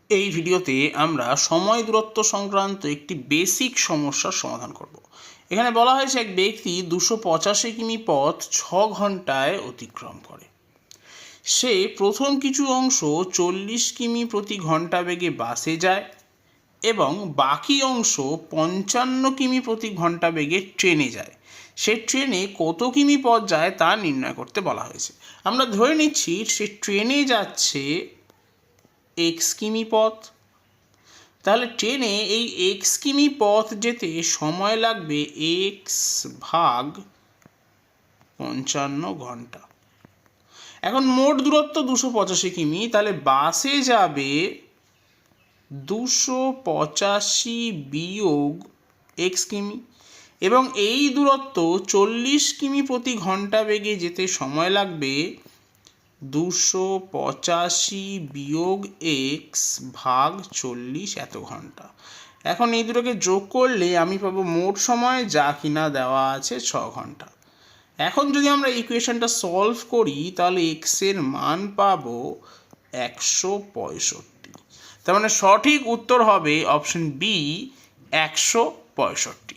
এই ভিডিওতে আমরা সময় দূরত্ব সংক্রান্ত একটি বেসিক সমস্যার সমাধান করব। এখানে বলা হয়েছে এক ব্যক্তি 285 কিমি পথ 6 ঘন্টায় অতিক্রম করে। সে প্রথম কিছু অংশ 40 কিমি প্রতি ঘন্টা বেগে বাসে যায় এবং বাকি অংশ 55 কিমি প্রতি ঘন্টা বেগে ট্রেনে যায়। সে ট্রেনে কত কিমি পথ যায় তা নির্ণয় করতে বলা হয়েছে। আমরা ধরে নিচ্ছি সে ট্রেনে যাচ্ছে x কিমি পথ। তাহলে ট্রেনে এই এক্স কিমি পথ যেতে সময় লাগবে x ভাগ 55 ঘন্টা। এখন মোট দূরত্ব 285 কিমি, তাহলে বাসে যাবে 285 বিয়োগ এক্স কিমি এবং এই দূরত্ব 40 কিমি প্রতি ঘন্টা বেগে যেতে সময় লাগবে 285 বিয়োগ এক্স ভাগ 40 এত ঘন্টা। এখন এই দুটোকে যোগ করলে আমি পাবো মোট সময় যা কিনা দেওয়া আছে 6 ঘন্টা। এখন যদি আমরা ইকুয়েশনটা সলভ করি তাহলে এক্স এর মান পাবো 165। তার মানে সঠিক উত্তর হবে অপশন বি 165।